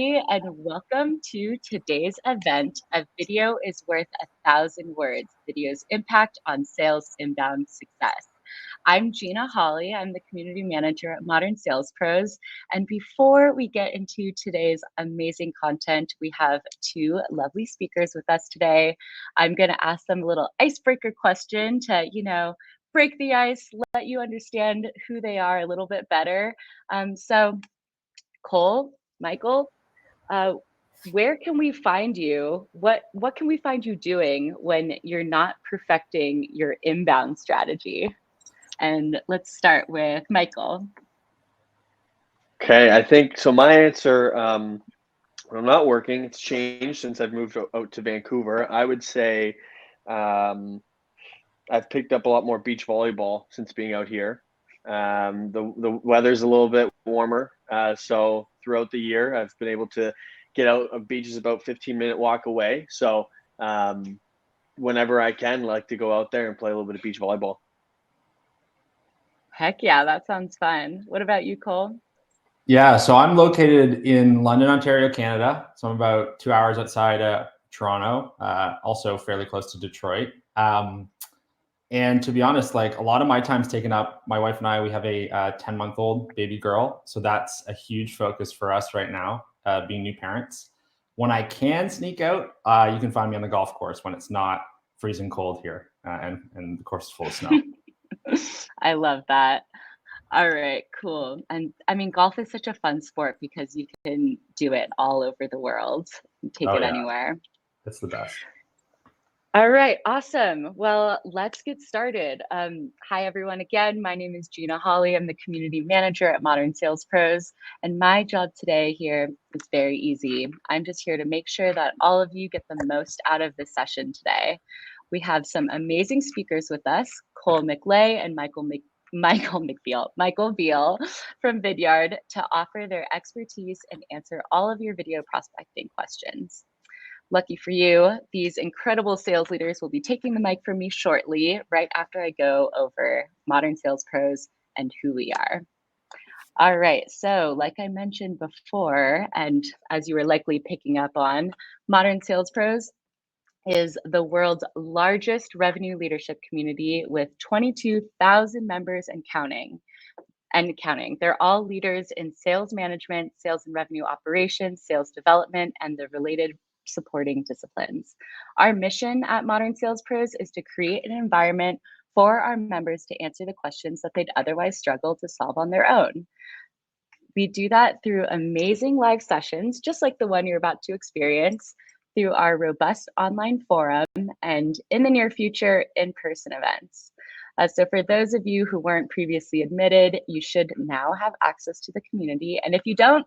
and welcome to today's event. A video is worth 1,000 words. Video's impact on sales inbound success. I'm Gina Hawley. I'm the community manager at Modern Sales Pros. And before we get into today's amazing content, we have two lovely speakers with us today. I'm going to ask them a little icebreaker question to, break the ice, let you understand who they are a little bit better. So Cole, Michael, where can we find you? What can we find you doing when you're not perfecting your inbound strategy? And let's start with Michael. Okay, I think so. My answer, when I'm not working, it's changed since I've moved out to Vancouver. I would say I've picked up a lot more beach volleyball since being out here. The weather's a little bit warmer, so throughout the year, I've been able to get out of beaches about 15-minute walk away. So whenever I can, I like to go out there and play a little bit of beach volleyball. Heck yeah, that sounds fun. What about you, Cole? Yeah, so I'm located in London, Ontario, Canada. So I'm about 2 hours outside Toronto, also fairly close to Detroit. And to be honest, like a lot of my time's taken up. My wife and I, we have a 10-month-old baby girl. So that's a huge focus for us right now, being new parents. When I can sneak out, you can find me on the golf course when it's not freezing cold here and the course is full of snow. I love that. All right, cool. And I mean, golf is such a fun sport because you can do it all over the world and take it anywhere. It's the best. All right, awesome. Well, let's get started. Hi, everyone. Again, my name is Gina Hawley. I'm the community manager at Modern Sales Pros. And my job today here is very easy. I'm just here to make sure that all of you get the most out of this session today. We have some amazing speakers with us, Cole McLay and Michael Beal from Vidyard, to offer their expertise and answer all of your video prospecting questions. Lucky for you, these incredible sales leaders will be taking the mic from me shortly, right after I go over Modern Sales Pros and who we are. All right, so like I mentioned before, and as you were likely picking up on, Modern Sales Pros is the world's largest revenue leadership community with 22,000 members and counting. They're all leaders in sales management, sales and revenue operations, sales development, and the related supporting disciplines. Our mission at Modern Sales Pros is to create an environment for our members to answer the questions that they'd otherwise struggle to solve on their own. We do that through amazing live sessions, just like the one you're about to experience, through our robust online forum, and in the near future, in-person events. So for those of you who weren't previously admitted, you should now have access to the community. And if you don't,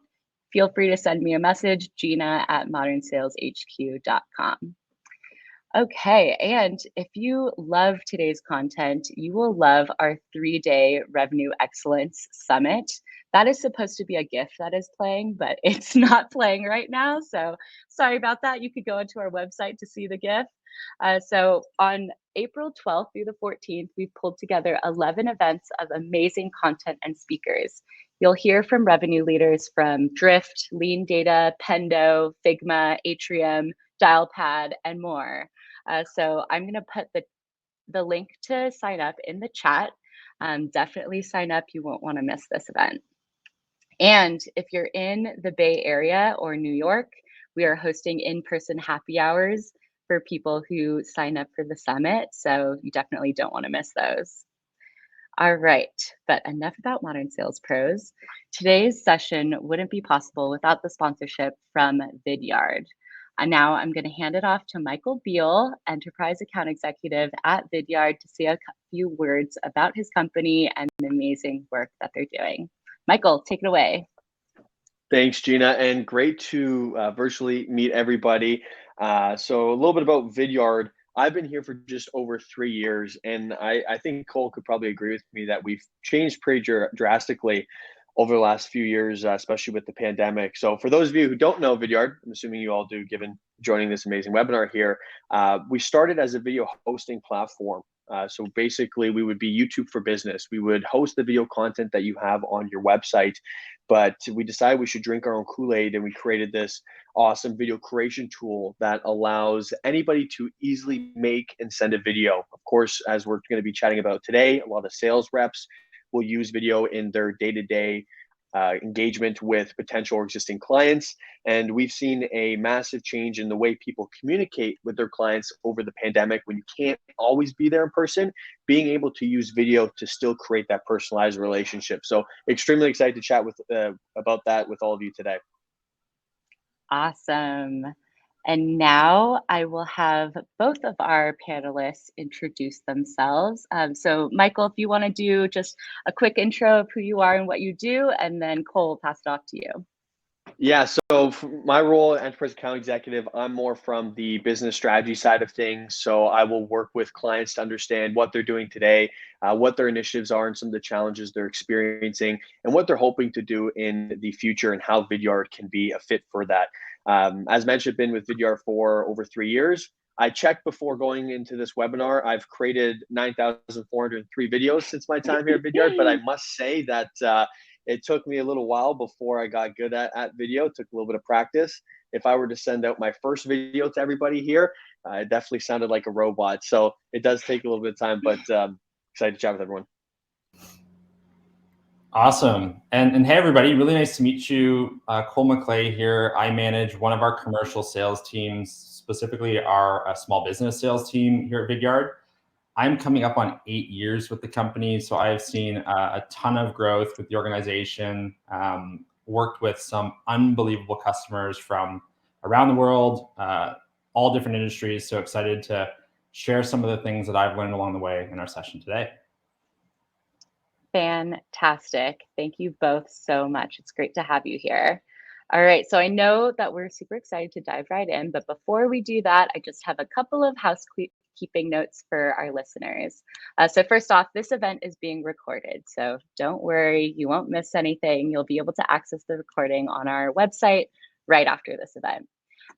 feel free to send me a message, gina@modernsaleshq.com. Okay, and if you love today's content, you will love our 3-day Revenue Excellence Summit. That is supposed to be a GIF that is playing, but it's not playing right now. So sorry about that. You could go into our website to see the GIF. So on April 12th through the 14th, we've pulled together 11 events of amazing content and speakers. You'll hear from revenue leaders from Drift, Lean Data, Pendo, Figma, Atrium, Dialpad, and more. So I'm going to put the link to sign up in the chat. Definitely sign up. You won't want to miss this event. And if you're in the Bay Area or New York, we are hosting in-person happy hours for people who sign up for the summit. So you definitely don't want to miss those. All right, but enough about Modern Sales Pros. Today's session wouldn't be possible without the sponsorship from Vidyard. And now I'm going to hand it off to Michael Beal, Enterprise Account Executive at Vidyard, to say a few words about his company and the amazing work that they're doing. Michael, take it away. Thanks, Gina, and great to virtually meet everybody. So a little bit about Vidyard. I've been here for just over 3 years, and I think Cole could probably agree with me that we've changed pretty drastically over the last few years, especially with the pandemic. So for those of you who don't know Vidyard, I'm assuming you all do, given joining this amazing webinar here, we started as a video hosting platform So basically, we would be YouTube for business. We would host the video content that you have on your website, but we decided we should drink our own Kool-Aid, and we created this awesome video creation tool that allows anybody to easily make and send a video. Of course, as we're going to be chatting about today, a lot of sales reps will use video in their day-to-day engagement with potential or existing clients. And we've seen a massive change in the way people communicate with their clients over the pandemic. When you can't always be there in person, being able to use video to still create that personalized relationship. So extremely excited to chat with about that with all of you today. Awesome. And now I will have both of our panelists introduce themselves. So Michael, if you want to do just a quick intro of who you are and what you do, and then Cole will pass it off to you. Yeah, so for my role, enterprise account executive, I'm more from the business strategy side of things. So I will work with clients to understand what they're doing today, what their initiatives are, and some of the challenges they're experiencing, and what they're hoping to do in the future, and how Vidyard can be a fit for that. As mentioned, been with Vidyard for over 3 years. I checked before going into this webinar. I've created 9,403 videos since my time here at Vidyard, but I must say that it took me a little while before I got good at video. It took a little bit of practice. If I were to send out my first video to everybody here, it definitely sounded like a robot. So it does take a little bit of time, but excited to chat with everyone. Awesome. And hey, everybody, really nice to meet you. Cole McClay here. I manage one of our commercial sales teams, specifically our small business sales team here at Vidyard. I'm coming up on 8 years with the company, so I've seen a ton of growth with the organization, worked with some unbelievable customers from around the world, all different industries. So excited to share some of the things that I've learned along the way in our session today. Fantastic. Thank you both so much. It's great to have you here. All right, so I know that we're super excited to dive right in, but before we do that, I just have a couple of housekeeping notes for our listeners. So first off, this event is being recorded, so don't worry, you won't miss anything. You'll be able to access the recording on our website right after this event.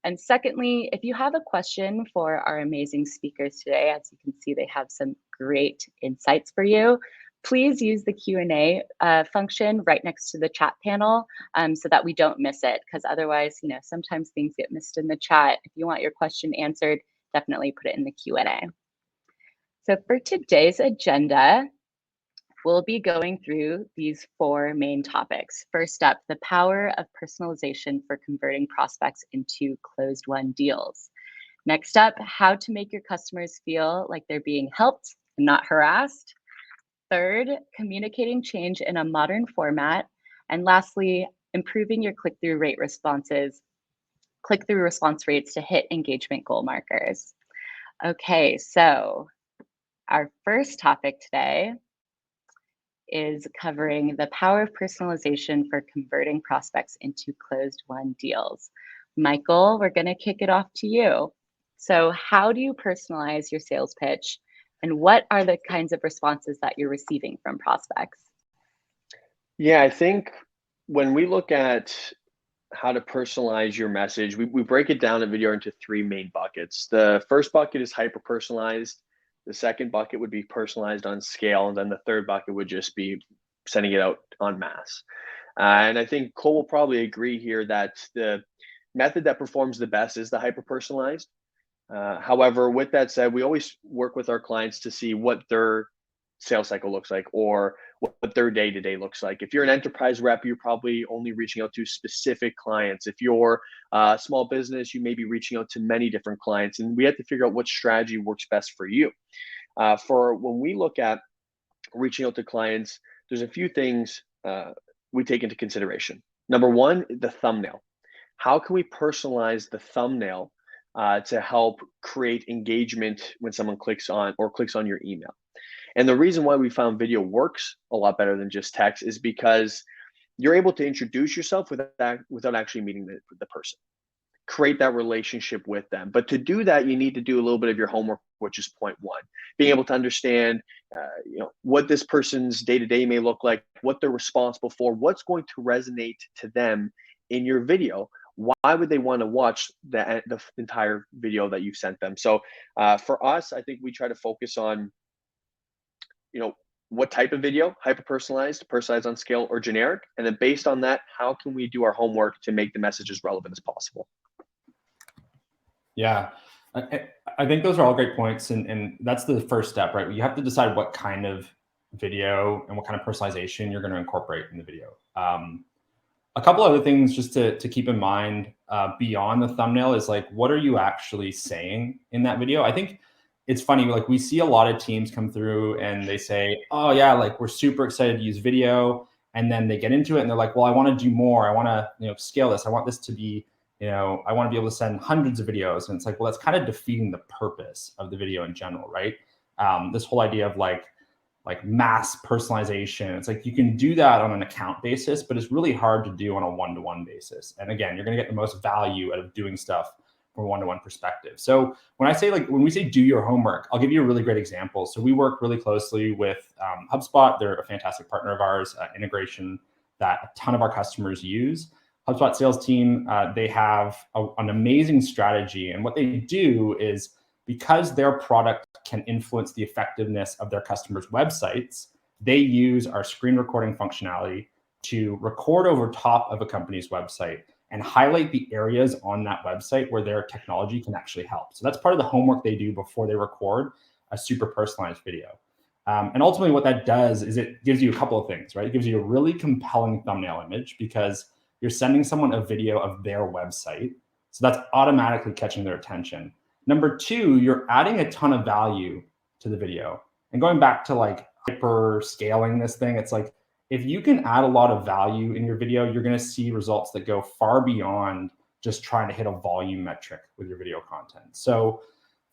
And secondly, if you have a question for our amazing speakers today, as you can see, they have some great insights for you. Please use the Q&A function right next to the chat panel so that we don't miss it, because otherwise, sometimes things get missed in the chat. If you want your question answered, definitely put it in the Q&A. So for today's agenda, we'll be going through these 4 main topics. First up, the power of personalization for converting prospects into closed-won deals. Next up, how to make your customers feel like they're being helped and not harassed. Third, communicating change in a modern format. And lastly, improving your click-through response rates to hit engagement goal markers. Okay, so our first topic today is covering the power of personalization for converting prospects into closed-won deals. Michael, we're going to kick it off to you. So how do you personalize your sales pitch? And what are the kinds of responses that you're receiving from prospects? Yeah, I think when we look at how to personalize your message, we break it down in Vidyard into 3 main buckets. The first bucket is hyper-personalized. The second bucket would be personalized on scale. And then the third bucket would just be sending it out en masse. And I think Cole will probably agree here that the method that performs the best is the hyper-personalized. However, with that said, we always work with our clients to see what their sales cycle looks like, or what their day-to-day looks like. If you're an enterprise rep, you're probably only reaching out to specific clients. If you're a small business, you may be reaching out to many different clients, and we have to figure out what strategy works best for you. For when we look at reaching out to clients, there's a few things we take into consideration. Number one, the thumbnail. How can we personalize the thumbnail to help create engagement when someone clicks on your email? And the reason why we found video works a lot better than just text is because you're able to introduce yourself without actually meeting the person, create that relationship with them. But to do that, you need to do a little bit of your homework, which is point 1, being able to understand what this person's day-to-day may look like, what they're responsible for, what's going to resonate to them in your video. Why would they want to watch the entire video that you've sent them? So for us, I think we try to focus on what type of video, hyper-personalized, personalized on scale, or generic? And then based on that, how can we do our homework to make the message as relevant as possible? Yeah, I think those are all great points. And that's the first step, right? You have to decide what kind of video and what kind of personalization you're going to incorporate in the video. A couple other things just to keep in mind beyond the thumbnail is like, what are you actually saying in that video? I think it's funny, like we see a lot of teams come through and they say, oh yeah, like we're super excited to use video. And then they get into it and they're like, well, I want to do more. I want to, scale this. I want this to be, I want to be able to send hundreds of videos. And it's like, well, that's kind of defeating the purpose of the video in general, right? This whole idea of like mass personalization. It's like you can do that on an account basis, but it's really hard to do on a one-to-one basis. And again, you're going to get the most value out of doing stuff from a one-to-one perspective. So when we say do your homework, I'll give you a really great example. So we work really closely with HubSpot. They're a fantastic partner of ours, integration that a ton of our customers use. HubSpot sales team, they have an amazing strategy. And what they do is, because their product can influence the effectiveness of their customers' websites, they use our screen recording functionality to record over top of a company's website and highlight the areas on that website where their technology can actually help. So that's part of the homework they do before they record a super personalized video. And ultimately what that does is it gives you a couple of things, right? It gives you a really compelling thumbnail image because you're sending someone a video of their website. So that's automatically catching their attention. Number two, you're adding a ton of value to the video. And going back to like hyper scaling this thing, it's like, if you can add a lot of value in your video, you're going to see results that go far beyond just trying to hit a volume metric with your video content. So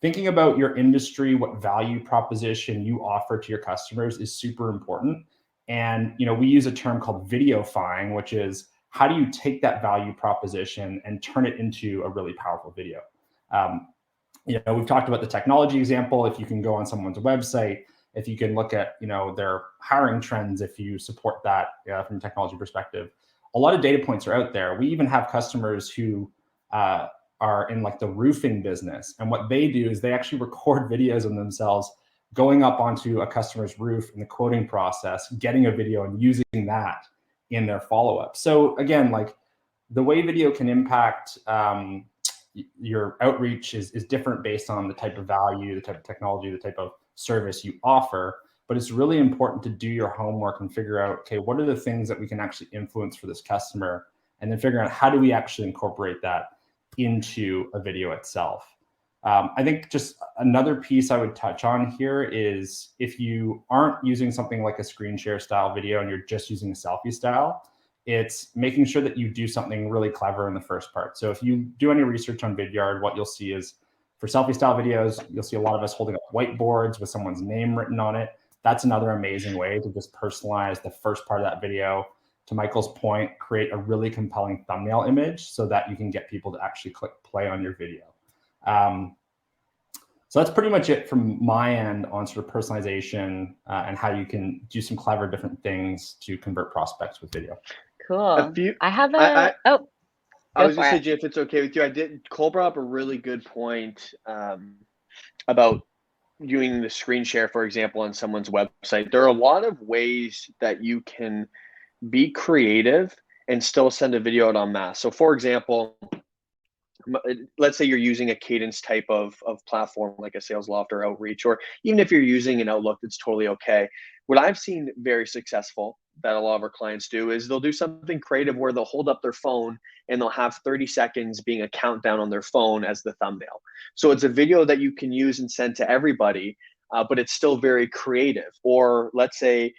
thinking about your industry, what value proposition you offer to your customers is super important. And we use a term called videofying, which is how do you take that value proposition and turn it into a really powerful video? We've talked about the technology example. If you can go on someone's website, if you can look at their hiring trends, if you support that from a technology perspective, a lot of data points are out there. We even have customers who are in like the roofing business, and what they do is they actually record videos of themselves going up onto a customer's roof in the quoting process, getting a video and using that in their follow-up. So again, like the way video can impact your outreach is different based on the type of value, the type of technology, the type of service you offer. But it's really important to do your homework and figure out, okay, what are the things that we can actually influence for this customer? And then figure out how do we actually incorporate that into a video itself. I think just another piece I would touch on here is if you aren't using something like a screen share style video and you're just using a selfie style, it's making sure that you do something really clever in the first part. So if you do any research on Vidyard, what you'll see is for selfie style videos, you'll see a lot of us holding up whiteboards with someone's name written on it. That's another amazing way to just personalize the first part of that video. To Michael's point, create a really compelling thumbnail image so that you can get people to actually click play on your video. So that's pretty much it from my end on sort of personalization and how you can do some clever different things to convert prospects with video. Cool. I have a, I was going to say, Jay, if it's okay with you, Cole brought up a really good point about doing the screen share, for example, on someone's website. There are a lot of ways that you can be creative and still send a video out en masse. So for example, let's say you're using a cadence type of platform like a Sales Loft or Outreach, or even if you're using an Outlook, that's totally okay. What I've seen very successful that a lot of our clients do is they'll do something creative where they'll hold up their phone and they'll have 30 seconds being a countdown on their phone as the thumbnail. So it's a video that you can use and send to everybody, but it's still very creative. Or let's say,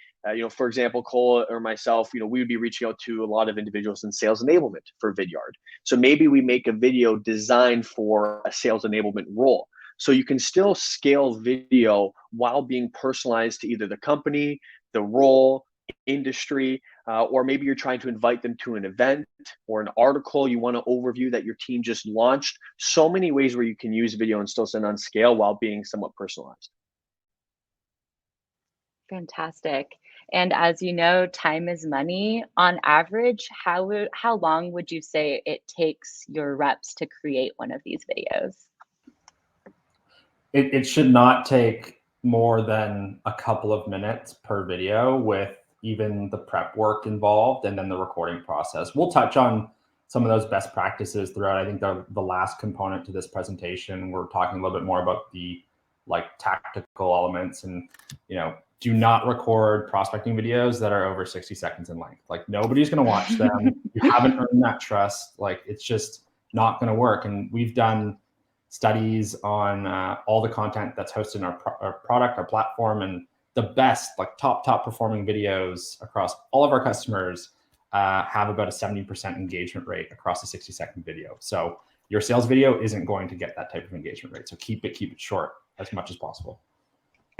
for example, Cole or myself, we would be reaching out to a lot of individuals in sales enablement for Vidyard. So maybe we make a video designed for a sales enablement role. So you can still scale video while being personalized to either the company, the role, industry, or maybe you're trying to invite them to an event or an article you want to overview that your team just launched. So many ways where you can use video and still send on scale while being somewhat personalized. Fantastic. And as you know, time is money. On average, how long would you say it takes your reps to create one of these videos? It should not take more than a couple of minutes per video with even the prep work involved and then the recording process. We'll touch on some of those best practices throughout. I think the last component to this presentation, we're talking a little bit more about the like tactical elements, and do not record prospecting videos that are over 60 seconds in length. Like, nobody's going to watch them. You haven't earned that trust. Like, it's just not going to work. And we've done studies on all the content that's hosted in our product, our platform, and the best, like top performing videos across all of our customers have about a 70% engagement rate across a 60-second video. So your sales video isn't going to get that type of engagement rate. So keep it short as much as possible.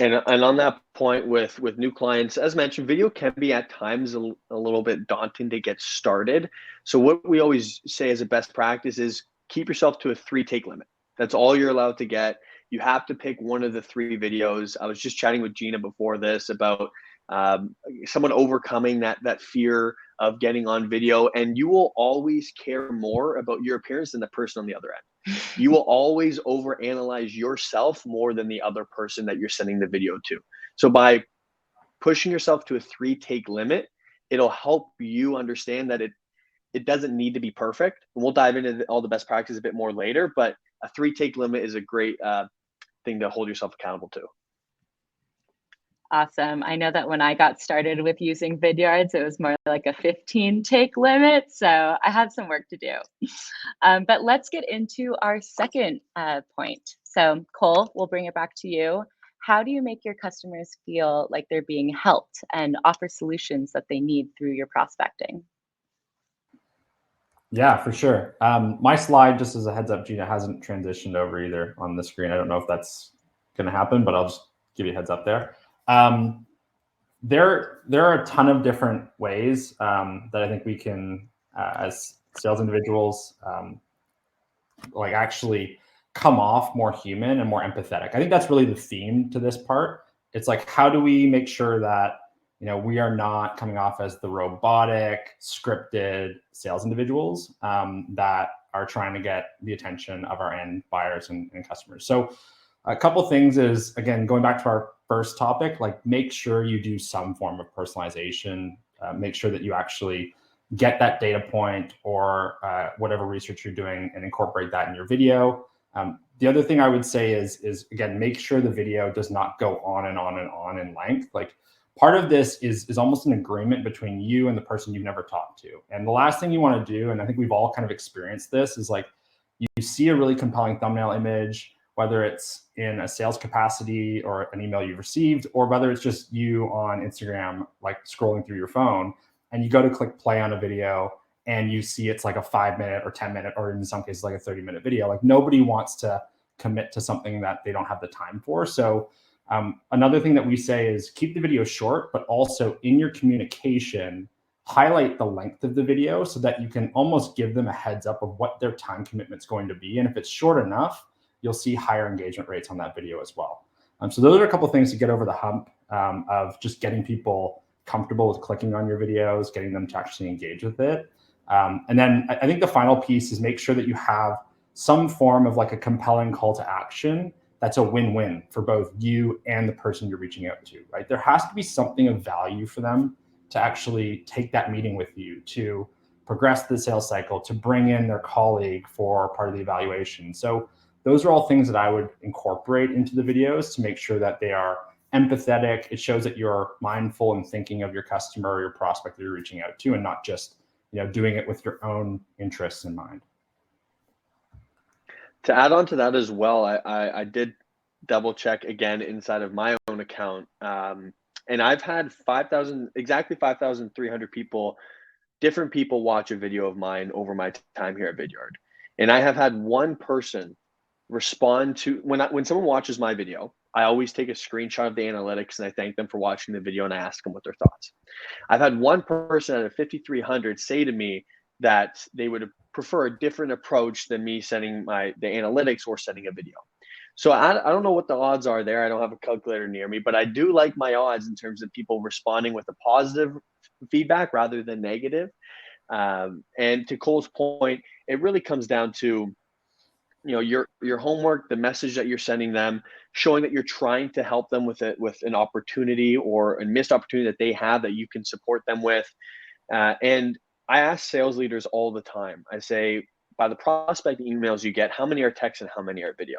And on that point with new clients, as mentioned, video can be at times a little bit daunting to get started. So what we always say as a best practice is keep yourself to a 3-take limit. That's all you're allowed to get. You have to pick one of the 3 videos. I was just chatting with Gina before this about someone overcoming that fear of getting on video, and you will always care more about your appearance than the person on the other end. You will always overanalyze yourself more than the other person that you're sending the video to. So by pushing yourself to a 3-take limit, it'll help you understand that it doesn't need to be perfect. And we'll dive into all the best practices a bit more later, but a 3-take limit is a great thing to hold yourself accountable to. Awesome. I know that when I got started with using Vidyards, it was more like a 15-take limit. So I have some work to do. But let's get into our second point. So Cole, we'll bring it back to you. How do you make your customers feel like they're being helped and offer solutions that they need through your prospecting? Yeah, for sure. My slide, just as a heads up, Gina, hasn't transitioned over either on the screen. I don't know if that's going to happen, but I'll just give you a heads up there. There are a ton of different ways that I think we can, as sales individuals, like actually come off more human and more empathetic. I think that's really the theme to this part. It's like, how do we make sure that we are not coming off as the robotic, scripted sales individuals that are trying to get the attention of our end buyers and customers. So a couple things is, again, going back to our first topic, like make sure you do some form of personalization. Make sure that you actually get that data point or whatever research you're doing and incorporate that in your video. The other thing I would say is again, make sure the video does not go on and on and on in length. Like, part of this is almost an agreement between you and the person you've never talked to. And the last thing you want to do, and I think we've all kind of experienced this, is like you see a really compelling thumbnail image, whether it's in a sales capacity or an email you've received, or whether it's just you on Instagram, like scrolling through your phone, and you go to click play on a video and you see it's like a 5-minute or 10-minute, or in some cases like a 30-minute video. Like, nobody wants to commit to something that they don't have the time for. So another thing that we say is keep the video short, but also in your communication, highlight the length of the video so that you can almost give them a heads up of what their time commitment is going to be. And if it's short enough, you'll see higher engagement rates on that video as well. So those are a couple of things to get over the hump of just getting people comfortable with clicking on your videos, getting them to actually engage with it. And then I think the final piece is make sure that you have some form of like a compelling call to action that's a win-win for both you and the person you're reaching out to, right? There has to be something of value for them to actually take that meeting with you, to progress the sales cycle, to bring in their colleague for part of the evaluation. So those are all things that I would incorporate into the videos to make sure that they are empathetic. It shows that you're mindful and thinking of your customer or your prospect that you're reaching out to, and not just doing it with your own interests in mind. To add on to that as well, I did double check again inside of my own account, and I've had 5,300 people, different people, watch a video of mine over my time here at Vidyard, and I have had one person respond to when someone watches my video. I always take a screenshot of the analytics and I thank them for watching the video and I ask them what their thoughts. I've had one person out of 5,300 say to me that they would prefer a different approach than me sending the analytics or sending a video. So I don't know what the odds are there. I don't have a calculator near me, but I do like my odds in terms of people responding with a positive feedback rather than negative. And to Cole's point, it really comes down to your homework, the message that you're sending them, showing that you're trying to help them with an opportunity or a missed opportunity that they have that you can support them with. And I ask sales leaders all the time. I say, by the prospect emails you get, how many are text and how many are video?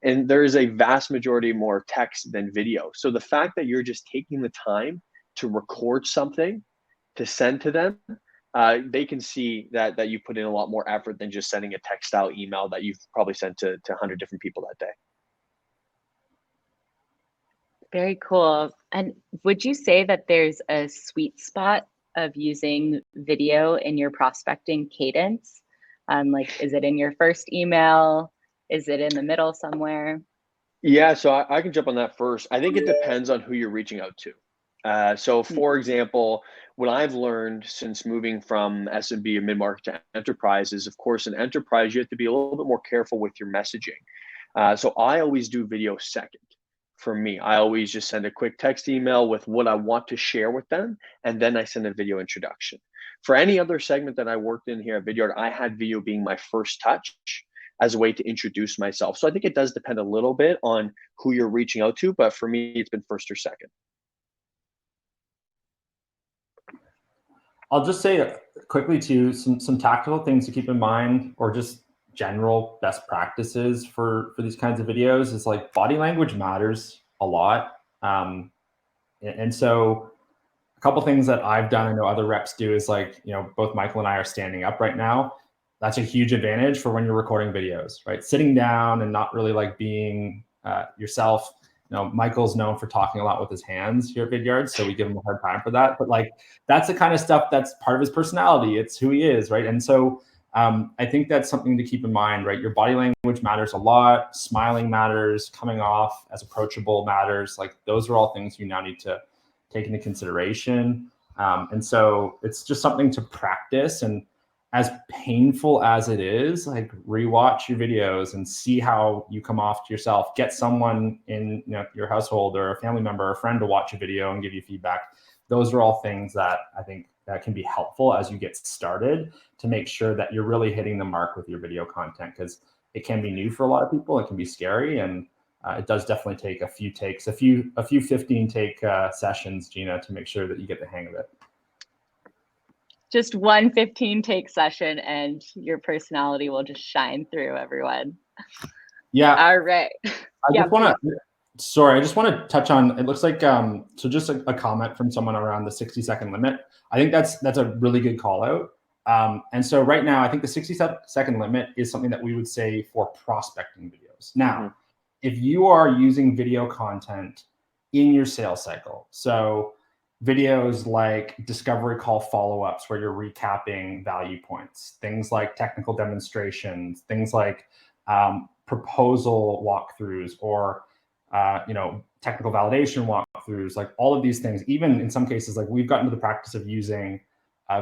And there is a vast majority more text than video. So the fact that you're just taking the time to record something to send to them, they can see that you put in a lot more effort than just sending a text style email that you've probably sent to 100 different people that day. Very cool. And would you say that there's a sweet spot of using video in your prospecting cadence? Like, is it in your first email? Is it in the middle somewhere? Yeah, so I can jump on that first. I think it depends on who you're reaching out to. So, for example, what I've learned since moving from SMB and mid-market to enterprise is, of course, in enterprise, you have to be a little bit more careful with your messaging. So I always do video second. For me, I always just send a quick text email with what I want to share with them, and then I send a video introduction. For any other segment that I worked in here at Vidyard, I had video being my first touch as a way to introduce myself. So I think it does depend a little bit on who you're reaching out to, but for me, it's been first or second. I'll just say quickly too, some tactical things to keep in mind, or just general best practices for these kinds of videos is like body language matters a lot. And so a couple things that I've done, I know other reps do, is like, both Michael and I are standing up right now. That's a huge advantage for when you're recording videos, right? Sitting down and not really like being yourself. Michael's known for talking a lot with his hands here at Vidyard, so we give him a hard time for that. But like, that's the kind of stuff that's part of his personality. It's who he is, right? And so I think that's something to keep in mind, right? Your body language matters a lot. Smiling matters. Coming off as approachable matters. Like, those are all things you now need to take into consideration. And so it's just something to practice. And as painful as it is, like, rewatch your videos and see how you come off to yourself. Get someone in your household or a family member or a friend to watch a video and give you feedback. Those are all things that I think that can be helpful as you get started to make sure that you're really hitting the mark with your video content, because it can be new for a lot of people. It can be scary, and it does definitely take a few takes, a few 15 take sessions, Gina, to make sure that you get the hang of it. Just one 15 take session and your personality will just shine through, everyone. Yeah. All right. I just want to touch on, it looks like, so just a comment from someone around the 60-second limit. I think that's a really good call out. And so right now, I think the 60-second limit is something that we would say for prospecting videos. Now, if you are using video content in your sales cycle, so videos like discovery call follow-ups where you're recapping value points, things like technical demonstrations, things like proposal walkthroughs, or technical validation walkthroughs, like all of these things. Even in some cases, like, we've gotten to the practice of using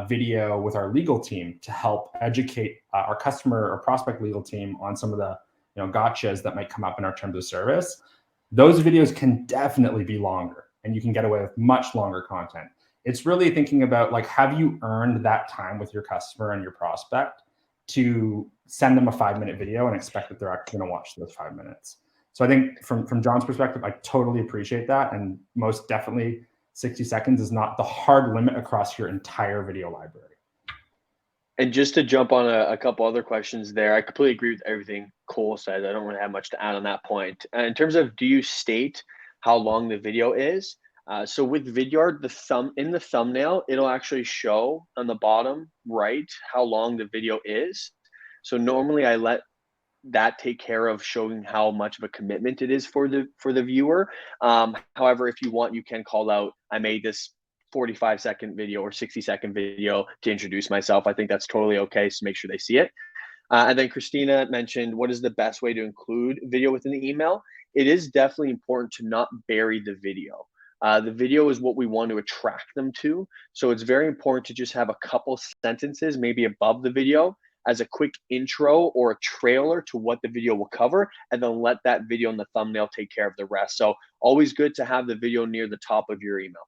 video with our legal team to help educate our customer or prospect legal team on some of the gotchas that might come up in our terms of service. Those videos can definitely be longer, and you can get away with much longer content. It's really thinking about, like, have you earned that time with your customer and your prospect to send them a 5-minute video and expect that they're actually going to watch those 5 minutes. So I think from John's perspective, I totally appreciate that. And most definitely 60 seconds is not the hard limit across your entire video library. And just to jump on a couple other questions there, I completely agree with everything Cole said. I don't really have much to add on that point. In terms of, do you state how long the video is? So with Vidyard, in the thumbnail, it'll actually show on the bottom right how long the video is. So normally I let that take care of showing how much of a commitment it is for the viewer. However, if you want, you can call out, I made this 45-second video or 60-second video to introduce myself. I think that's totally okay, so make sure they see it. And then Christina mentioned, what is the best way to include video within the email? It is definitely important to not bury the video. The video is what we want to attract them to. So it's very important to just have a couple sentences, maybe above the video, as a quick intro or a trailer to what the video will cover, and then let that video and the thumbnail take care of the rest. So always good to have the video near the top of your email.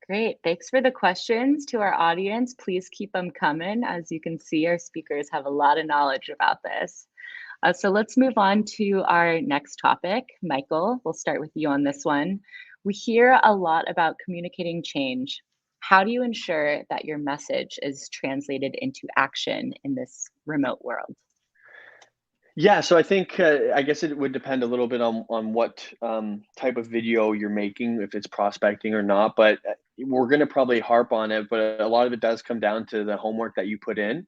Great. Thanks for the questions to our audience. Please keep them coming. As you can see, our speakers have a lot of knowledge about this. So let's move on to our next topic. Michael, we'll start with you on this one. We hear a lot about communicating change. How do you ensure that your message is translated into action in this remote world? Yeah, so I think I guess it would depend a little bit on what type of video you're making, if it's prospecting or not. But we're going to probably harp on it. But a lot of it does come down to the homework that you put in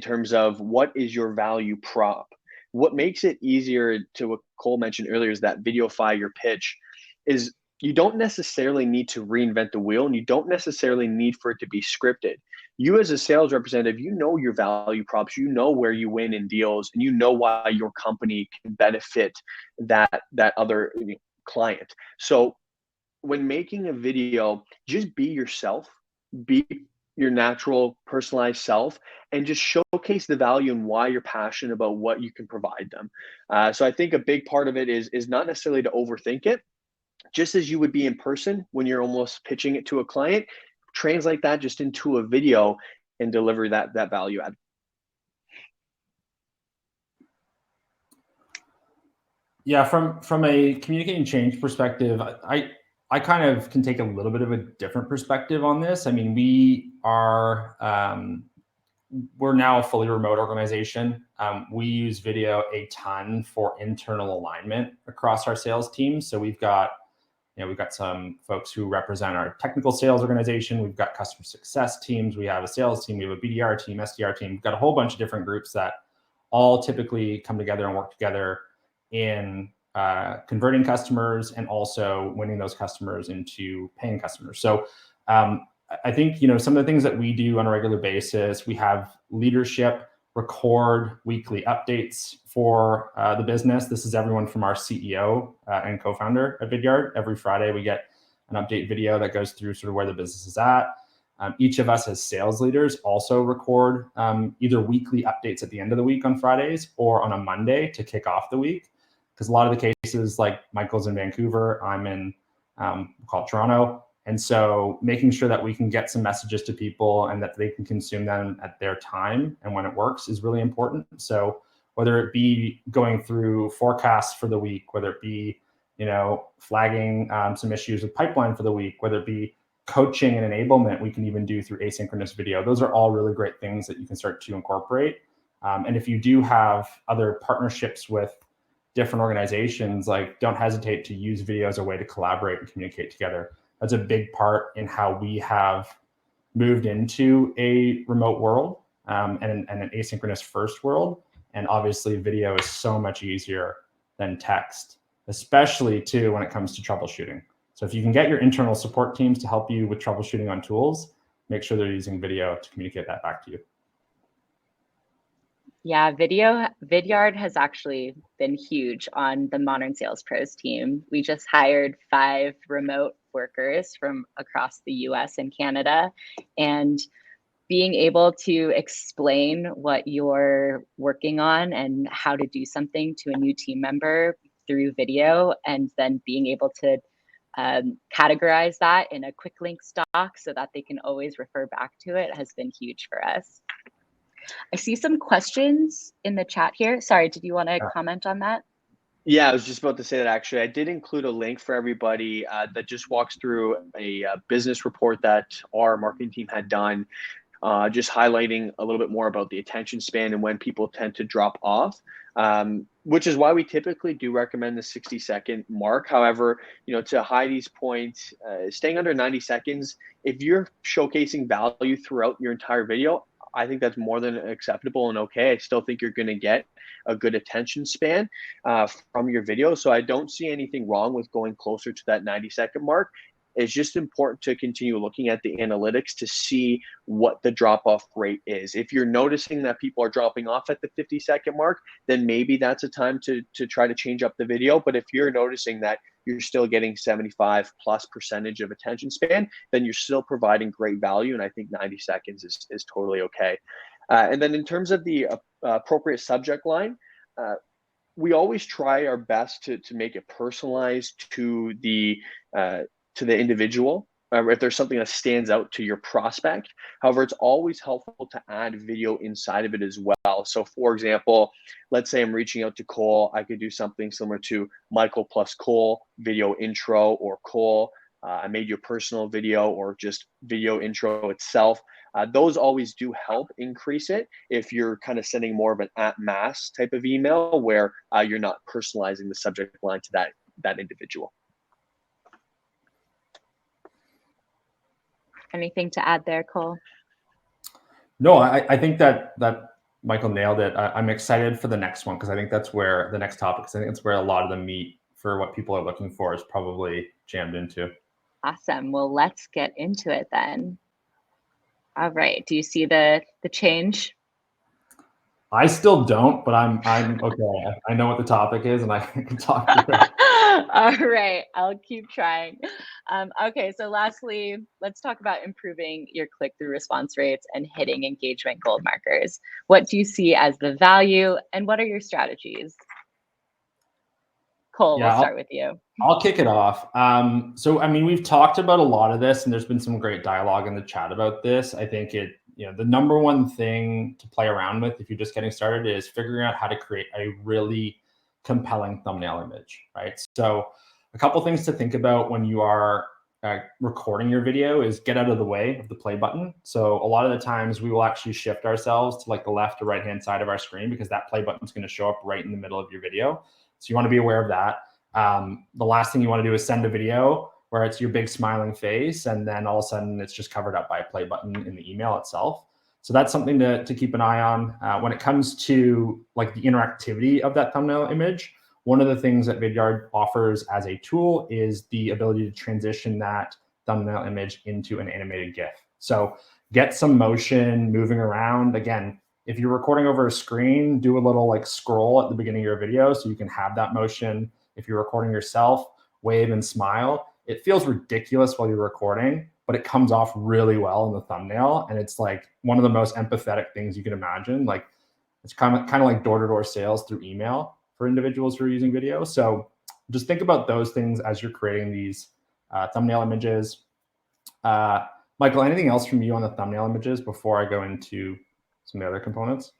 terms of what is your value prop. What makes it easier to what Cole mentioned earlier is that videofy your pitch is you don't necessarily need to reinvent the wheel, and you don't necessarily need for it to be scripted. You as a sales representative, you know your value props, you know where you win in deals, and you know why your company can benefit that other client. So when making a video, just be yourself, be your natural personalized self, and just showcase the value and why you're passionate about what you can provide them. So I think a big part of it is not necessarily to overthink it, just as you would be in person when you're almost pitching it to a client, translate that just into a video and deliver that value add. Yeah, from a communicating change perspective, I kind of can take a little bit of a different perspective on this. I mean, we're now a fully remote organization. We use video a ton for internal alignment across our sales team. So we've got some folks who represent our technical sales organization. We've got customer success teams. We have a sales team. We have a BDR team, SDR team. We've got a whole bunch of different groups that all typically come together and work together in converting customers and also winning those customers into paying customers. So I think, some of the things that we do on a regular basis, we have leadership record weekly updates for the business. This is everyone from our CEO and co-founder at Vidyard. Every Friday, we get an update video that goes through sort of where the business is at. Each of us as sales leaders also record either weekly updates at the end of the week on Fridays or on a Monday to kick off the week. Because a lot of the cases, like Michael's in Vancouver, I'm in Toronto. And so making sure that we can get some messages to people and that they can consume them at their time and when it works is really important. So whether it be going through forecasts for the week, whether it be, flagging some issues with pipeline for the week, whether it be coaching and enablement, we can even do through asynchronous video. Those are all really great things that you can start to incorporate. And if you do have other partnerships with different organizations, like don't hesitate to use video as a way to collaborate and communicate together. That's a big part in how we have moved into a remote world and an asynchronous first world. And obviously video is so much easier than text, especially too when it comes to troubleshooting. So if you can get your internal support teams to help you with troubleshooting on tools, make sure they're using video to communicate that back to you. Yeah, Vidyard has actually been huge on the Modern Sales Pros team. We just hired 5 remote workers from across the US and Canada, and being able to explain what you're working on and how to do something to a new team member through video, and then being able to categorize that in a quick link stock so that they can always refer back to it has been huge for us. I see some questions in the chat here. Sorry, did you want to comment on that? Yeah, I was just about to say that actually. I did include a link for everybody that just walks through a business report that our marketing team had done, just highlighting a little bit more about the attention span and when people tend to drop off, which is why we typically do recommend the 60-second mark. However, to Heidi's point, staying under 90 seconds, if you're showcasing value throughout your entire video, I think that's more than acceptable and okay. I still think you're going to get a good attention span from your video. So I don't see anything wrong with going closer to that 90-second mark. It's just important to continue looking at the analytics to see what the drop-off rate is. If you're noticing that people are dropping off at the 50-second mark, then maybe that's a time to try to change up the video. But if you're noticing that you're still getting 75+% of attention span, then you're still providing great value. And I think 90 seconds is totally okay. And then in terms of the appropriate subject line, we always try our best to make it personalized to the individual if there's something that stands out to your prospect. However, it's always helpful to add video inside of it as well. So for example, let's say I'm reaching out to Cole. I could do something similar to Michael plus Cole video intro, or Cole, I made you a personal video, or just video intro itself. Those always do help increase it if you're kind of sending more of an at mass type of email where you're not personalizing the subject line to that individual. Anything to add there, Cole? No, I think that Michael nailed it. I'm excited for the next one because I think that's where the next topic, because I think that's where a lot of the meat for what people are looking for is probably jammed into. Awesome. Well, let's get into it then. All right. Do you see the change? I still don't, but I'm okay. I know what the topic is, and I can talk through it. All right, I'll keep trying. Okay, so lastly, let's talk about improving your click-through response rates and hitting engagement gold markers. What do you see as the value, and what are your strategies? Cole, Yeah, we'll start with you. I'll kick it off. So, I mean, we've talked about a lot of this, and there's been some great dialogue in the chat about this. I think the number one thing to play around with if you're just getting started is figuring out how to create a really compelling thumbnail image, right? So, a couple things to think about when you are recording your video is get out of the way of the play button. So, a lot of the times we will actually shift ourselves to like the left or right-hand side of our screen because that play button is going to show up right in the middle of your video. So, you want to be aware of that. The last thing you want to do is send a video where it's your big smiling face, and then all of a sudden it's just covered up by a play button in the email itself. So that's something to keep an eye on. When it comes to like the interactivity of that thumbnail image, one of the things that Vidyard offers as a tool is the ability to transition that thumbnail image into an animated GIF. So get some motion moving around. Again, if you're recording over a screen, do a little like scroll at the beginning of your video so you can have that motion. If you're recording yourself, wave and smile. It feels ridiculous while you're recording, but it comes off really well in the thumbnail. And it's like one of the most empathetic things you can imagine. Like it's kind of like door-to-door sales through email for individuals who are using video. So just think about those things as you're creating these thumbnail images. Michael, anything else from you on the thumbnail images before I go into some of the other components?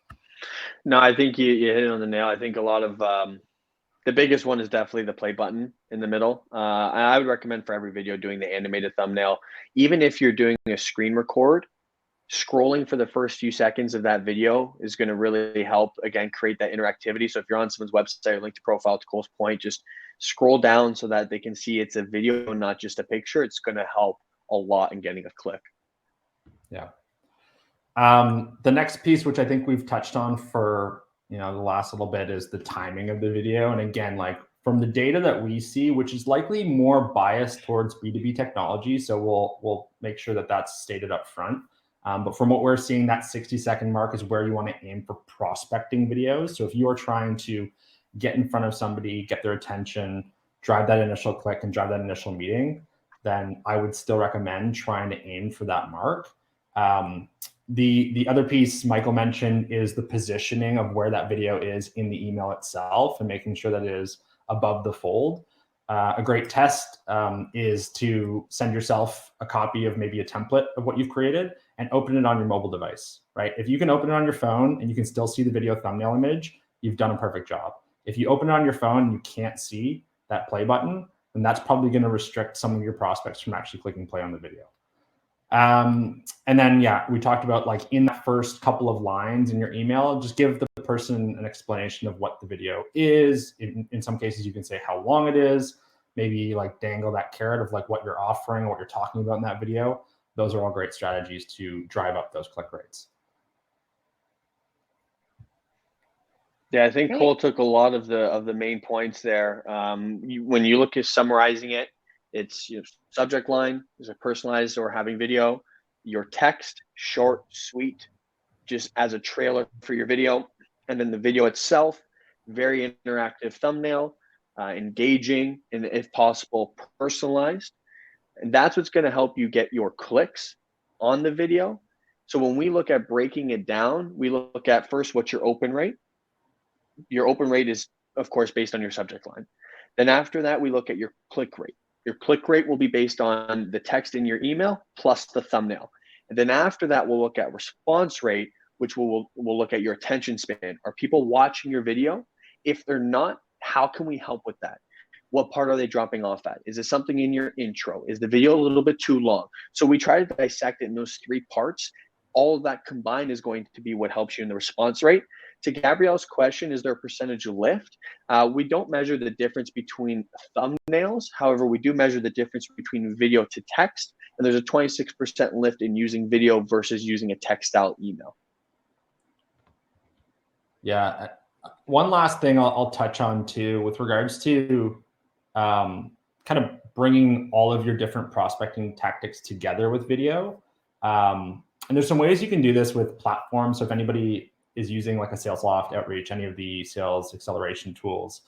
No, I think you hit it on the nail. I think a lot of the biggest one is definitely the play button in the middle. I would recommend for every video doing the animated thumbnail. Even if you're doing a screen record, scrolling for the first few seconds of that video is going to really help, again, create that interactivity. So if you're on someone's website or link to profile, to Cole's point, just scroll down so that they can see it's a video, not just a picture. It's going to help a lot in getting a click. Yeah. The next piece, which I think we've touched on for the last little bit, is the timing of the video. And again, like from the data that we see, which is likely more biased towards B2B technology, so we'll make sure that that's stated up front. But from what we're seeing, that 60-second mark is where you want to aim for prospecting videos. So if you are trying to get in front of somebody, get their attention, drive that initial click and drive that initial meeting, then I would still recommend trying to aim for that mark. The other piece Michael mentioned is the positioning of where that video is in the email itself and making sure that it is above the fold. A great test is to send yourself a copy of maybe a template of what you've created and open it on your mobile device, right? If you can open it on your phone and you can still see the video thumbnail image, you've done a perfect job. If you open it on your phone and you can't see that play button, then that's probably going to restrict some of your prospects from actually clicking play on the video. And then, we talked about like in the first couple of lines in your email, just give the person an explanation of what the video is. In some cases, you can say how long it is, maybe like dangle that carrot of like what you're offering, what you're talking about in that video. Those are all great strategies to drive up those click rates. Yeah, I think Cole took a lot of the main points there. When you look at summarizing it, it's subject line is a personalized or having video, your text, short, sweet, just as a trailer for your video. And then the video itself, very interactive thumbnail, engaging, and if possible, personalized. And that's what's going to help you get your clicks on the video. So when we look at breaking it down, we look at first, what's your open rate? Your open rate is, of course, based on your subject line. Then after that, we look at your click rate. Your click rate will be based on the text in your email plus the thumbnail. And then after that, we'll look at response rate, which we'll look at your attention span. Are people watching your video? If they're not, how can we help with that? What part are they dropping off at? Is it something in your intro? Is the video a little bit too long? So we try to dissect it in those 3 parts. All of that combined is going to be what helps you in the response rate. To Gabrielle's question, is there a percentage lift? We don't measure the difference between thumbnails. However, we do measure the difference between video to text. And there's a 26% lift in using video versus using a text style email. Yeah. One last thing I'll touch on too, with regards to kind of bringing all of your different prospecting tactics together with video. And there's some ways you can do this with platforms. So if anybody is using like a SalesLoft, Outreach, any of the sales acceleration tools,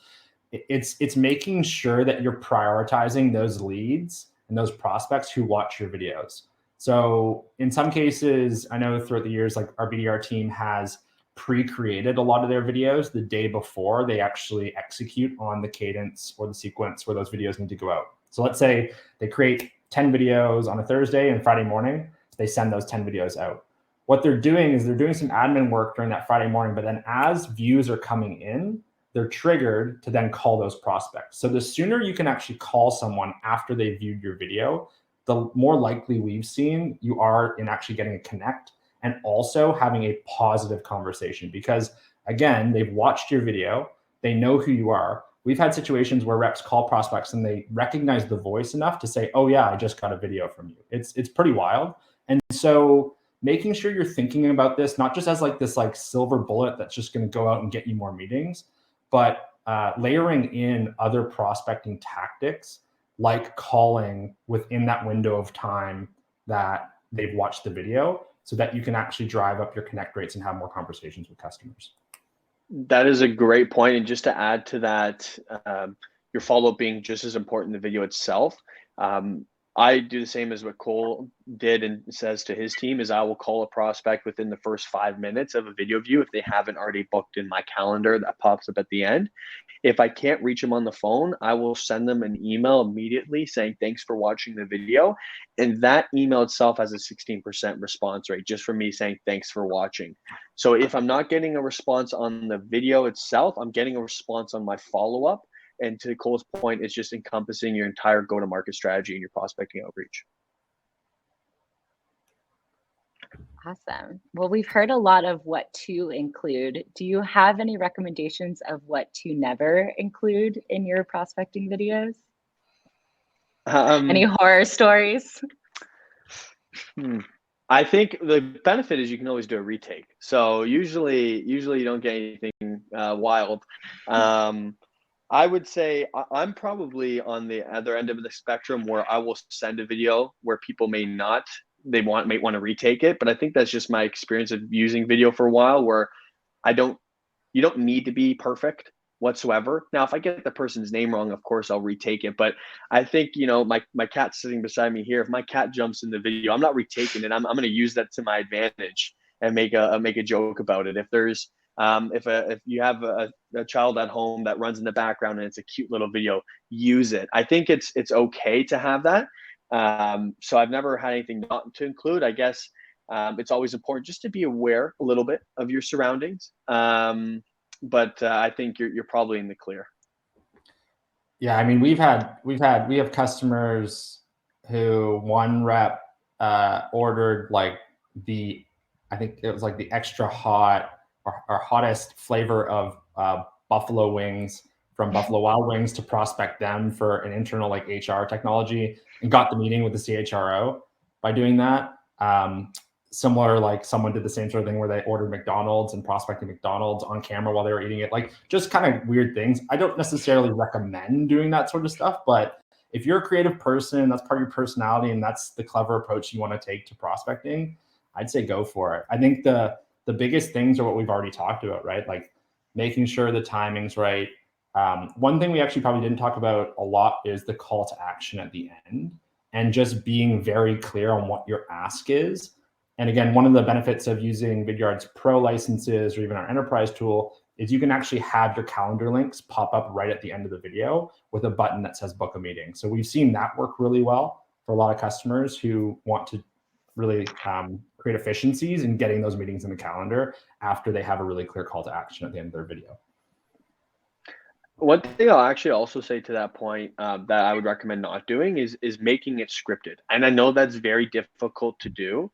it's making sure that you're prioritizing those leads and those prospects who watch your videos. So in some cases, I know throughout the years, like our Vidyard team has pre-created a lot of their videos the day before they actually execute on the cadence or the sequence where those videos need to go out. So let's say they create 10 videos on a Thursday, and Friday morning, they send those 10 videos out. What they're doing is they're doing some admin work during that Friday morning, but then as views are coming in, they're triggered to then call those prospects. So the sooner you can actually call someone after they viewed your video, the more likely we've seen you are in actually getting a connect and also having a positive conversation, because again, they've watched your video, they know who you are. We've had situations where reps call prospects and they recognize the voice enough to say, oh yeah, I just got a video from you. It's pretty wild. And so making sure you're thinking about this, not just as like this like silver bullet that's just going to go out and get you more meetings, but layering in other prospecting tactics like calling within that window of time that they've watched the video, so that you can actually drive up your connect rates and have more conversations with customers. That is a great point. And just to add to that, your follow-up being just as important in the video itself. I do the same as what Cole did and says to his team is I will call a prospect within the first 5 minutes of a video view if they haven't already booked in my calendar that pops up at the end. If I can't reach them on the phone, I will send them an email immediately saying, thanks for watching the video. And that email itself has a 16% response rate just from me saying, thanks for watching. So if I'm not getting a response on the video itself, I'm getting a response on my follow-up. And to Cole's point, it's just encompassing your entire go-to-market strategy and your prospecting outreach. Awesome. Well, we've heard a lot of what to include. Do you have any recommendations of what to never include in your prospecting videos? Any horror stories? I think the benefit is you can always do a retake. So usually you don't get anything wild. I would say I'm probably on the other end of the spectrum where I will send a video where people may want to retake it. But I think that's just my experience of using video for a while, where you don't need to be perfect whatsoever. Now, if I get the person's name wrong, of course I'll retake it. But I think, my cat's sitting beside me here. If my cat jumps in the video, I'm not retaking it. I'm going to use that to my advantage and make a joke about it. If there's if you have a child at home that runs in the background and it's a cute little video, use it. I think it's okay to have that. So I've never had anything not to include. I guess it's always important just to be aware a little bit of your surroundings. But I think you're probably in the clear. Yeah, I mean, we have customers who one rep ordered like I think it was like the extra hot or hottest flavor of buffalo wings from Buffalo Wild Wings to prospect them for an internal like HR technology, and got the meeting with the CHRO by doing that. Similar, like someone did the same sort of thing where they ordered McDonald's and prospecting McDonald's on camera while they were eating it. Like just kind of weird things. I don't necessarily recommend doing that sort of stuff, but if you're a creative person, that's part of your personality, and that's the clever approach you want to take to prospecting, I'd say go for it. I think the biggest things are what we've already talked about, right? Like making sure the timing's right. One thing we actually probably didn't talk about a lot is the call to action at the end, and just being very clear on what your ask is. And again, one of the benefits of using Vidyard's Pro licenses or even our enterprise tool is you can actually have your calendar links pop up right at the end of the video with a button that says book a meeting. So we've seen that work really well for a lot of customers who want to really create efficiencies in getting those meetings in the calendar after they have a really clear call to action at the end of their video. One thing I'll actually also say to that point that I would recommend not doing is making it scripted. And I know that's very difficult to do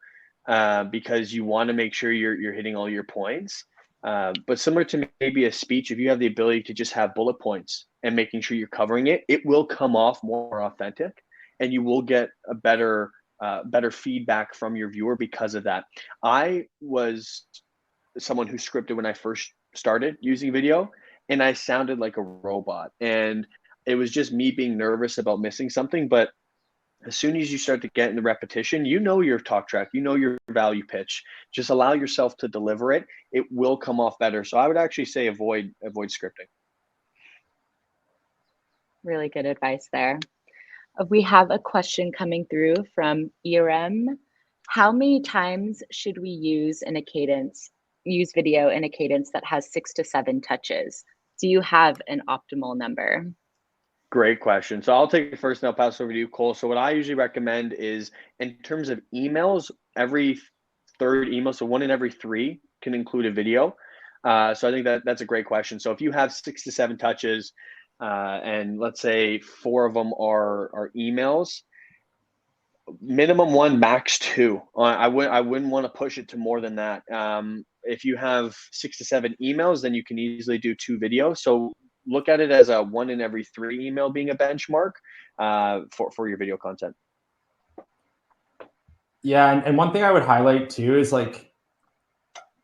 because you want to make sure you're hitting all your points. But similar to maybe a speech, if you have the ability to just have bullet points and making sure you're covering it, it will come off more authentic, and you will get a better feedback from your viewer because of that. I was someone who scripted when I first started using video, and I sounded like a robot. And it was just me being nervous about missing something. But as soon as you start to get in the repetition, you know your talk track, you know your value pitch. Just allow yourself to deliver it. It will come off better. So I would actually say avoid scripting. Really good advice there. We have a question coming through from Irem. How many times should we use video in a cadence that has 6 to 7 touches? Do you have an optimal number? Great question. So I'll take it first and I'll pass over to you, Cole. So what I usually recommend is, in terms of emails, every third email, so 1 in every 3 can include a video. So I think that's a great question. So if you have 6 to 7 touches, and let's say 4 of them are emails, minimum 1, max 2. I wouldn't want to push it to more than that. If you have 6 to 7 emails, then you can easily do 2 videos. So look at it as a 1 in every 3 email being a benchmark for your video content. Yeah, and one thing I would highlight too is like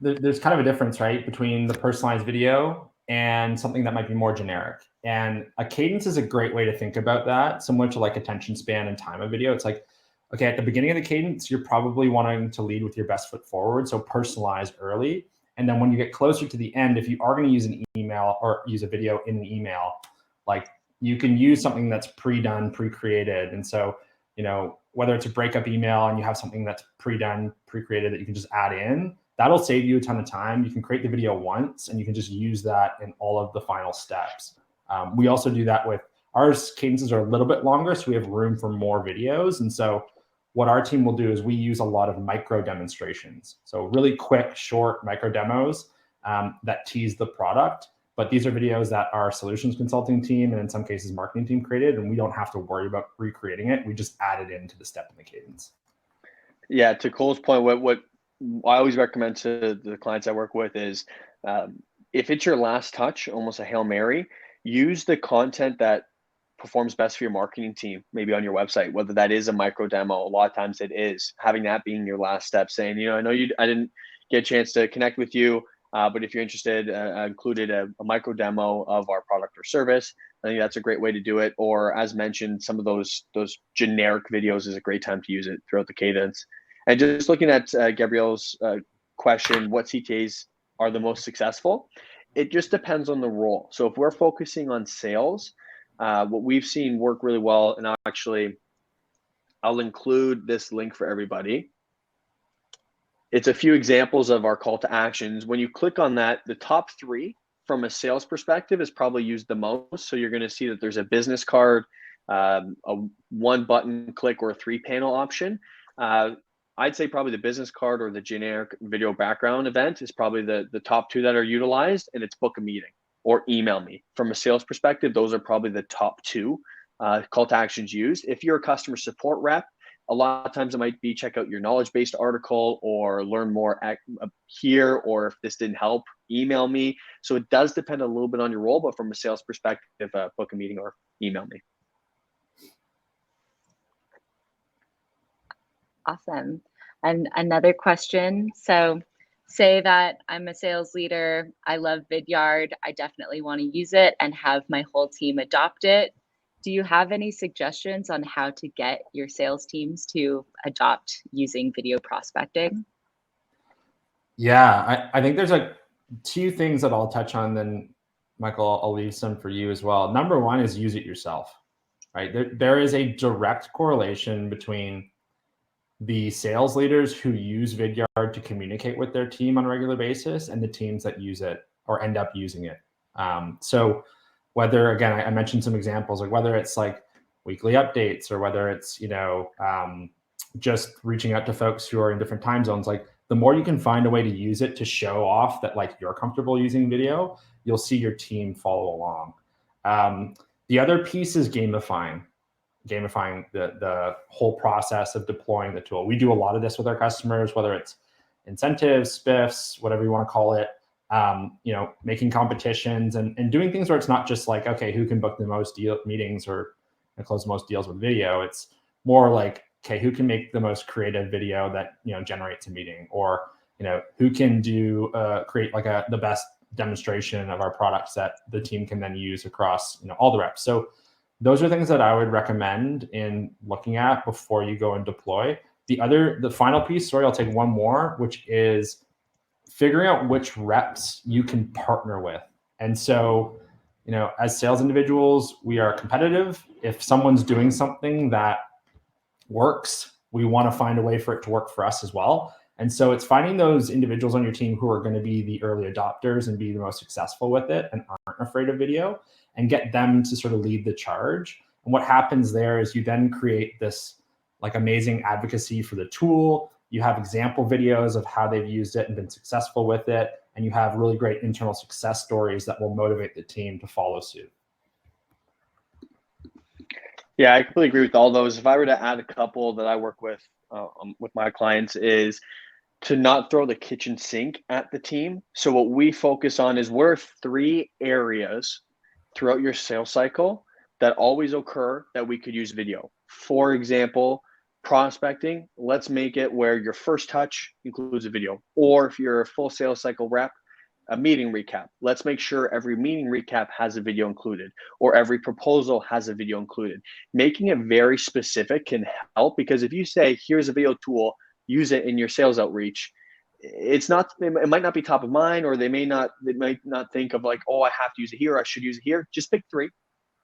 there's kind of a difference, right, between the personalized video and something that might be more generic. And a cadence is a great way to think about that, similar to like attention span and time of video. It's like, okay, at the beginning of the cadence, you're probably wanting to lead with your best foot forward, so personalize early. And then when you get closer to the end, if you are going to use an email or use a video in an email, like you can use something that's pre-done, pre-created. And so, you know, whether it's a breakup email and you have something that's pre-done, pre-created that you can just add in, that'll save you a ton of time. You can create the video once and you can just use that in all of the final steps. We also do that with our cadences are a little bit longer, so we have room for more videos. And so what our team will do is we use a lot of micro demonstrations. So really quick, short micro demos that tease the product. But these are videos that our solutions consulting team and in some cases marketing team created, and we don't have to worry about recreating it. We just add it into the step in the cadence. Yeah, to Cole's point, what I always recommend to the clients I work with is if it's your last touch, almost a Hail Mary, use the content that performs best for your marketing team, maybe on your website, whether that is a micro demo. A lot of times it is having that being your last step, saying, you know, I know I didn't get a chance to connect with you, but if you're interested, I included a micro demo of our product or service. I think that's a great way to do it. Or as mentioned, some of those generic videos is a great time to use it throughout the cadence. And just looking at Gabrielle's question, what CTAs are the most successful? It just depends on the role. So if we're focusing on sales, what we've seen work really well, and I'll include this link for everybody. It's a few examples of our call to actions. When you click on that, the top 3 from a sales perspective is probably used the most. So you're going to see that there's a business card, a 1 button click, or a 3-panel option. I'd say probably the business card or the generic video background event is probably the top 2 that are utilized, and it's book a meeting or email me. From a sales perspective, those are probably the top 2 call to actions used. If you're a customer support rep, a lot of times it might be check out your knowledge-based article or learn more here, or if this didn't help, email me. So it does depend a little bit on your role, but from a sales perspective, book a meeting or email me. Awesome. And another question. So say that I'm a sales leader. I love Vidyard. I definitely want to use it and have my whole team adopt it. Do you have any suggestions on how to get your sales teams to adopt using video prospecting? Yeah, I think there's like 2 things that I'll touch on, then Michael, I'll leave some for you as well. Number 1 is use it yourself, right? There is a direct correlation between the sales leaders who use Vidyard to communicate with their team on a regular basis and the teams that use it or end up using it. So whether, again, I mentioned some examples, like whether it's like weekly updates or whether it's, just reaching out to folks who are in different time zones, like the more you can find a way to use it to show off that like you're comfortable using video, you'll see your team follow along. The other piece is gamifying the whole process of deploying the tool. We do a lot of this with our customers, whether it's incentives, spiffs, whatever you want to call it, making competitions and doing things where it's not just like, okay, who can book the most meetings or close the most deals with video. It's more like, okay, who can make the most creative video that, generates a meeting, or, who can do, create like the best demonstration of our products that the team can then use across, all the reps. So those are things that I would recommend in looking at before you go and deploy. The final piece, sorry, I'll take one more, which is figuring out which reps you can partner with. And so, as sales individuals, we are competitive. If someone's doing something that works, we want to find a way for it to work for us as well. And so it's finding those individuals on your team who are going to be the early adopters and be the most successful with it and aren't afraid of video, and get them to sort of lead the charge. And what happens there is you then create this like amazing advocacy for the tool. You have example videos of how they've used it and been successful with it. And you have really great internal success stories that will motivate the team to follow suit. Yeah, I completely agree with all those. If I were to add a couple that I work with my clients, is to not throw the kitchen sink at the team. So what we focus on is, what are 3 areas throughout your sales cycle that always occur that we could use video? For example, prospecting, let's make it where your first touch includes a video. Or if you're a full sales cycle rep, a meeting recap, let's make sure every meeting recap has a video included, or every proposal has a video included. Making it very specific can help, because if you say, here's a video tool, use it in your sales outreach, it might not be top of mind, or they might not think of like, oh, I have to use it here, I should use it here. Just pick 3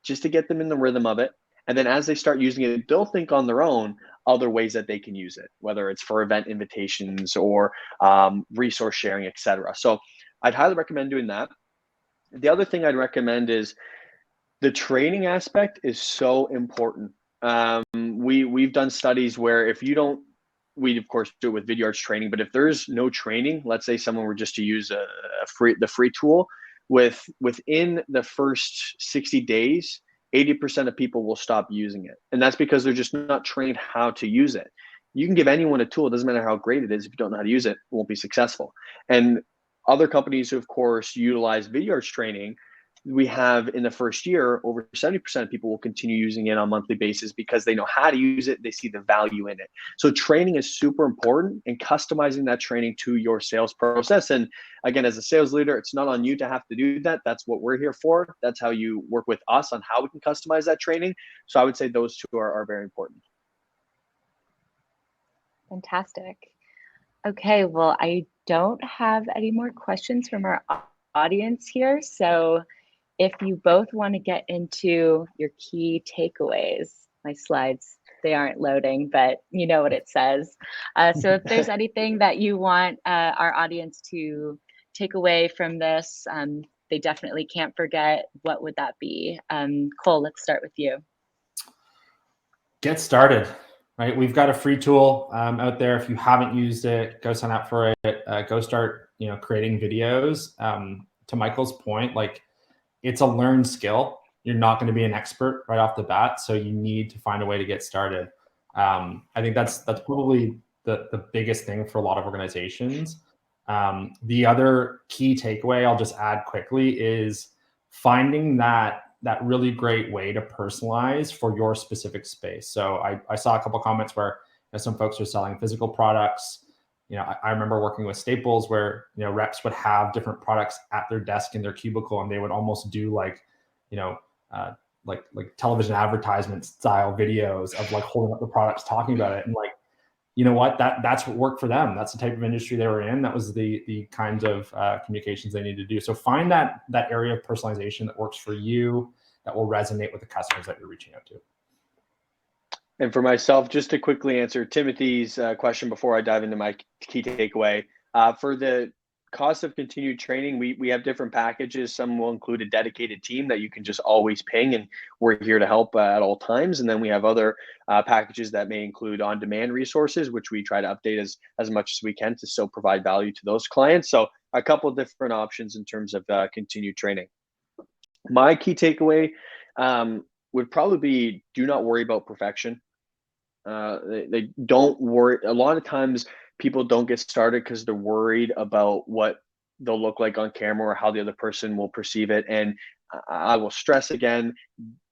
just to get them in the rhythm of it. And then as they start using it, they'll think on their own other ways that they can use it, whether it's for event invitations or resource sharing, etc. So I'd highly recommend doing that. The other thing I'd recommend is the training aspect is so important. We've done studies where we of course do it with Vidyard's training, but if there's no training, let's say someone were just to use the free tool, within the first 60 days, 80% of people will stop using it. And that's because they're just not trained how to use it. You can give anyone a tool, it doesn't matter how great it is, if you don't know how to use it, it won't be successful. And other companies who, of course, utilize Vidyard's training, we have in the first year, over 70% of people will continue using it on a monthly basis because they know how to use it, they see the value in it. So training is super important, and customizing that training to your sales process. And again, as a sales leader, it's not on you to have to do that. That's what we're here for. That's how you work with us on how we can customize that training. So I would say those 2 are very important. Fantastic. Okay, well, I don't have any more questions from our audience here. So if you both want to get into your key takeaways, my slides, they aren't loading, but you know what it says. So if there's anything that you want our audience to take away from this, they definitely can't forget, what would that be? Cole, let's start with you. Get started. Right, we've got a free tool out there. If you haven't used it, go sign up for it. Go start, creating videos. To Michael's point, like, it's a learned skill. You're not going to be an expert right off the bat, so you need to find a way to get started. I think that's probably the biggest thing for a lot of organizations. The other key takeaway I'll just add quickly is finding that really great way to personalize for your specific space. So I saw a couple of comments where some folks are selling physical products. I remember working with Staples where reps would have different products at their desk in their cubicle, and they would almost do like television advertisement style videos of like holding up the products, talking about it, and like, you know what, that's what worked for them. That's the type of industry they were in. That was the kinds of communications they needed to do. So find that area of personalization that works for you, that will resonate with the customers that you're reaching out to. And for myself, just to quickly answer Timothy's question before I dive into my key takeaway, for the cost of continued training, we have different packages. Some will include a dedicated team that you can just always ping, and we're here to help at all times. And then we have other packages that may include on-demand resources, which we try to update as much as we can to still provide value to those clients. So a couple of different options in terms of continued training. My key takeaway would probably be: do not worry about perfection. They don't worry. A lot of times people don't get started because they're worried about what they'll look like on camera or how the other person will perceive it. And I will stress again,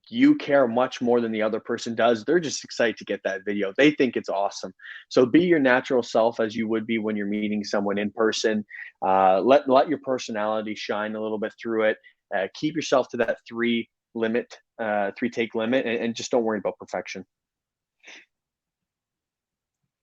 you care much more than the other person does. They're just excited to get that video. They think it's awesome. So be your natural self as you would be when you're meeting someone in person. Let your personality shine a little bit through it. Keep yourself to that three take limit, and just don't worry about perfection.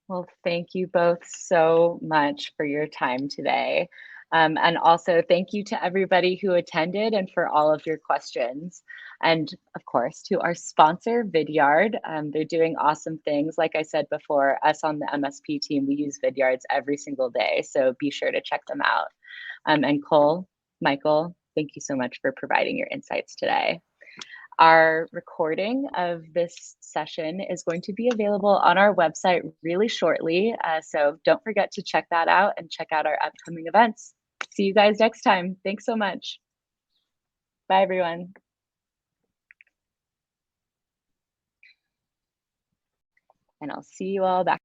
Well, thank you both so much for your time today. And also thank you to everybody who attended and for all of your questions. And of course, to our sponsor, Vidyard. They're doing awesome things. Like I said before, us on the MSP team, we use Vidyards every single day. So be sure to check them out. And Cole, Michael, thank you so much for providing your insights today. Our recording of this session is going to be available on our website really shortly. So don't forget to check that out and check out our upcoming events. See you guys next time. Thanks so much. Bye, everyone. And I'll see you all back.